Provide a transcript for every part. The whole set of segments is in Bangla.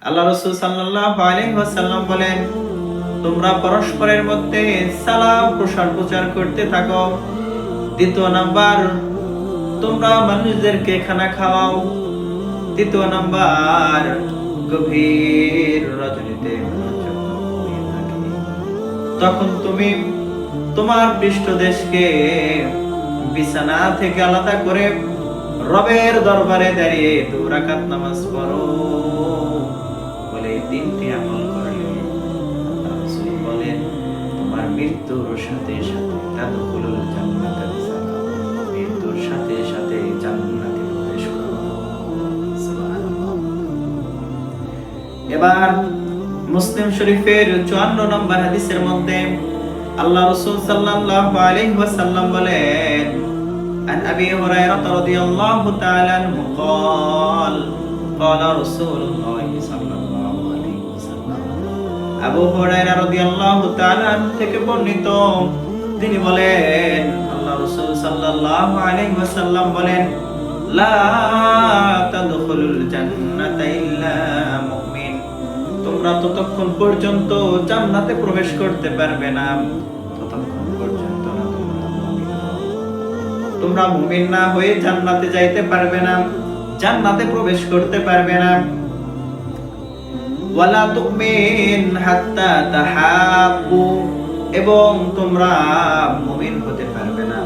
আল্লাহ রাসূল সাল্লাল্লাহু আলাইহি ওয়াসাল্লাম বলেন, তোমরা পরস্পরের মধ্যে সালাম প্রচার করতে থাকো। দ্বিতীয় নাম্বার, তোমরা মানুষদেরকে খানা খাওয়াও। তৃতীয় নাম্বার, গভীর রজনীতে তখন তুমি তোমার পৃষ্ঠদেশকে বিছানা থেকে আলাদা করে রবের দরবারে দাঁড়িয়ে 2 রাকাত নামাজ পড়ো। বলে তিনটি আমল করলে আল্লাহ রাসূল বলেন, তোমার মৃত্যুর সাথে সাথে তাদখুলুল জান্নাতা বিসালাম, মৃত্যুর সাথে সাথে জান্নাতে প্রবেশ করো। সুবহানাল্লাহ। এবার মুসলিম শরীফের 54 নম্বর হাদিসের মধ্যে আল্লাহ রাসূল সাল্লাল্লাহু আলাইহি ওয়াসাল্লাম বলেন, عن أبي هريرة رضي الله تعالى عنه قال قال رسول الله صلى الله عليه وسلم আবু হুরায়রা রাদিয়াল্লাহু তাআলা থেকে বর্ণিত, তিনি বলেন, আল্লাহ রাসূল সাল্লাল্লাহু আলাইহি ওয়াসাল্লাম বলেন, লা তাদখুলুল জান্নাতা ইল্লা মুমিন, তোমরা ততক্ষণ পর্যন্ত জান্নাতে প্রবেশ করতে পারবে না ততক্ষণ পর্যন্ত না তোমরা মুমিন না হয়ে জান্নাতে যাইতে পারবে না, জান্নাতে প্রবেশ করতে পারবে না। ওয়ালা তুমিন হাত্তা তাহাব্বু, এবং তোমরা মুমিন হতে পারবে না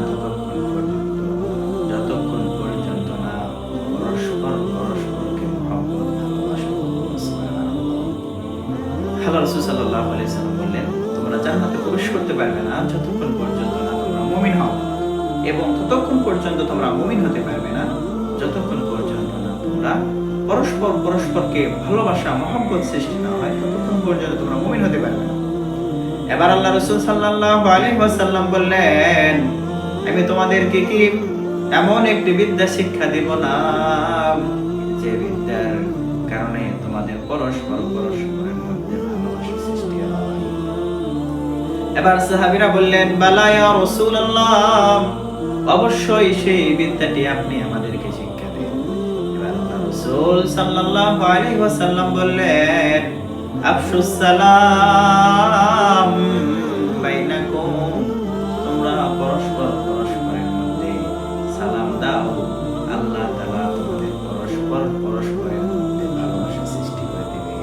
যতক্ষণ পর্যন্ত না পরস্পরকে মহব্বত ভালোবাসা করবে। সুবহানাল্লাহ। আল্লাহ রাসূল সাল্লাল্লাহু আলাইহি ওয়াসাল্লাম বললেন, তোমরা জান্নাতে প্রবেশ করতে পারবে না যতক্ষণ পর্যন্ত না তোমরা মুমিন হও, এবং ততক্ষণ পর্যন্ত তোমরা মুমিন হতে পারবে না যতক্ষণ পর্যন্ত না তোমরা পরস্পরকে ভালোবাসা মহব্বত সৃষ্টি না হয়, ততক্ষণ পর্যন্ত তোমরা মুমিন হতে পারবে না। এবার আল্লাহ রাসূল সাল্লাল্লাহু আলাইহি ওয়াসাল্লাম বললেন, আমি তোমাদেরকে কি এমন একটি বিদ্যা শিক্ষা দেব না যে বিদ্যার কারণে তোমাদের পরস্পরের মধ্যে ভালোবাসা সৃষ্টি হয়? এবার সাহাবীরা বললেন, বালা ইয়া রাসূলুল্লাহ, অবশ্যই সেই বিদ্যাটি আপনি আমাদেরকে শিক্ষা দেন। এবার আল্লাহ রাসূল সাল্লাল্লাহু আলাইহি ওয়াসাল্লাম বললেন, আফশুস সালাম বাইনাকুম, তোমরা পরস্পরের মধ্যে সালাম দাও, আল্লাহ তাআলা তোমাদের পরস্পরের মধ্যে ভালোবাসা সৃষ্টি করে দিবে।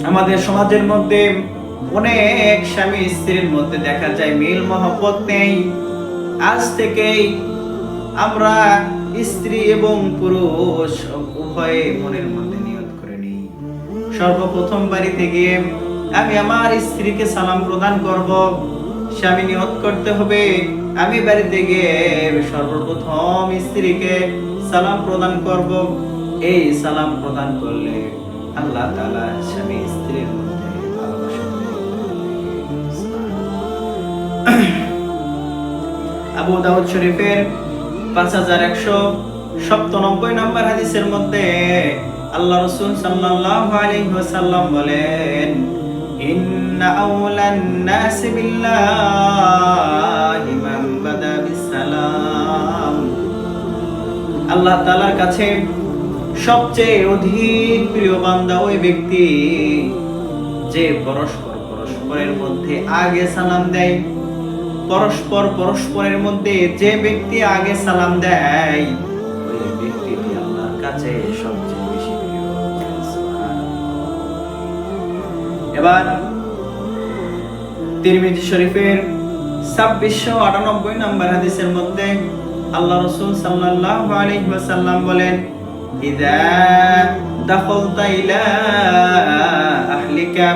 আমাদের সমাজের মধ্যে অনেক স্বামী স্ত্রীর মধ্যে দেখা যায় মিল মহব্বত নেই। আজ থেকেই আমরা স্ত্রী এবং পুরুষ উভয়ে মনের মধ্যে নিয়ত করে নিই, সর্বপ্রথম বাড়িতে গিয়ে আমি আমার স্ত্রীকে সালাম প্রদান করব। স্বামী নিয়ত করতে হবে, আমি বাড়িতে গিয়ে সর্বপ্রথম স্ত্রীকে সালাম প্রদান করব। এই সালাম প্রদান করলে আল্লাহ তাআলা স্বামী স্ত্রীর মধ্যে ভালোবাসা আবু দাউদ শরীফের 5197 নম্বর হাদিসের মধ্যে আল্লাহ রাসূল সাল্লাল্লাহু আলাইহি ওয়াসাল্লাম বলেন, ইন্না আওলান নাস বিল্লাহি মান বাদা বিসসালাম, আল্লাহ তাআলার কাছে সবচেয়ে অধিক প্রিয় বান্দা ওই ব্যক্তি যে পরস্পরের মধ্যে আগে সালাম দেয়। পরস্পরের মধ্যে যে ব্যক্তি আগে সালাম দেয় ওই ব্যক্তিটি আল্লাহর কাছে সবচেয়ে বেশি প্রিয়। এবার তিরমিজি শরীফের 2698 নম্বর হাদিসের মধ্যে আল্লাহ রাসূল সাল্লাল্লাহু আলাইহি ওয়াসাল্লাম বলেন, ইযা দাখালতা ইলা আহলিকা,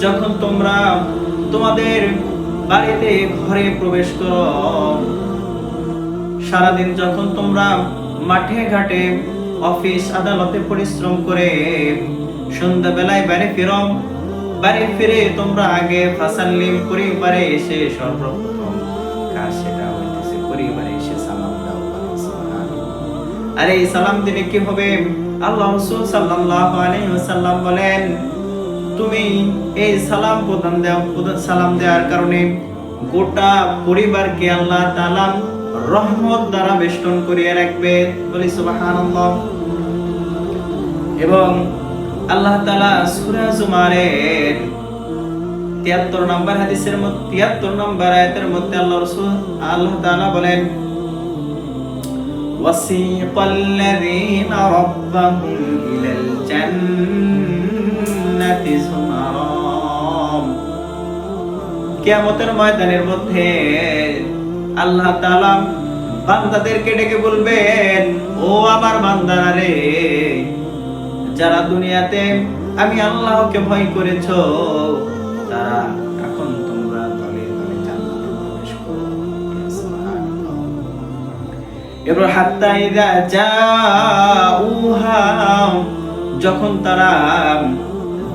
যখন তোমরা তোমাদের বাড়িতে ঘরে প্রবেশ করো, সারাদিন যখন তোমরা মাঠে ঘাটে অফিস আদালতে পরিশ্রম করে সন্ধ্যাবেলায় বাড়ি ফিরে তোমরা আগে ফাসাল্লিম, পরিবারে এসে সর্বপ্রথম কাজ সেটা হইতেছে পরিবারে এসে সালাম দাও। আর এই সালাম দিলে কি হবে? আল্লাহ রাসূল সাল্লাল্লাহু আলাইহি ওয়াসাল্লাম বলেন, তুমি এই সালাম দেওয়ার কারণে গোটা পরিবারকে আল্লাহ তাআলা রহমত দ্বারা বেষ্টন করিয়ে রাখবে। বলি সুবহানাল্লাহ। এবং আল্লাহ তাআলা সূরা জুমারের 73 নম্বর হাদিসের মধ্যে 73 নম্বর আয়াতের মধ্যে আল্লাহ তাআলা বলেন ওয়াসিকাল লাযীনা রাব্বাহুম ইলাল জান্নাতি যুমারা। কিয়ামতের ময়দানের মধ্যে আল্লাহ তাআলা বান্দাদেরকে ডেকে বলবেন, ও আমার বান্দারা রে, যারা দুনিয়াতে আমি আল্লাহকে ভয় করেছো তারা এখন তোমরা দলে দলে জান্নাতে প্রবেশ করো। সুবহানাল্লাহ। এরপর হাত্তা ইযা জাউহা, যখন তারা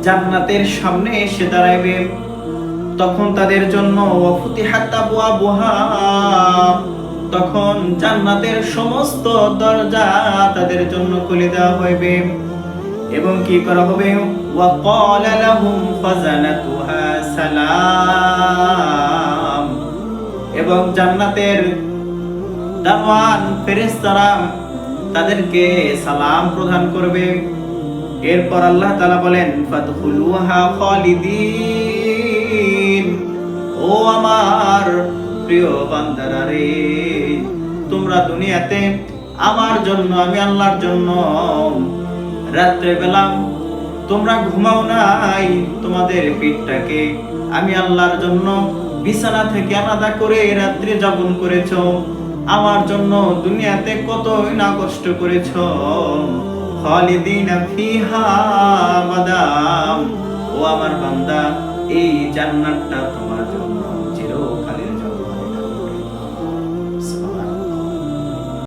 জান্নাতের সামনে এসে দাঁড়াবে তখন তাদের জন্য ওয়াফুতিহাত আবওয়াবুহা, তখন জান্নাতের সমস্ত দরজা তাদের জন্য খুলে দেওয়া হইবে এবং কি করা হবে, ওয়া ক্বালা লাহুম খাযানাতুহা সালাম, এবং জান্নাতের দারওয়ান ফেরেশতারা তাদেরকে সালাম প্রদান করবে। এরপর আল্লাহ তাআলা বলেন ফাদখুলুহা খালিদিন, ও আমার প্রিয় বান্দারা রে, তোমরা দুনিয়াতে আমার জন্য, আমি আল্লাহর জন্য রাত্রে বেলা তোমরা ঘুমাও নাই, তোমাদের পিঠটাকে আমি আল্লাহর জন্য বিছানা থেকে আলাদা করে রাত্রি যাপন করেছো, আমার জন্য দুনিয়াতে কতই না কষ্ট করেছো। খালিদিনা ফিহা আবাদা, ও আমার বান্দা, এই জান্নাতটা তোমার জন্য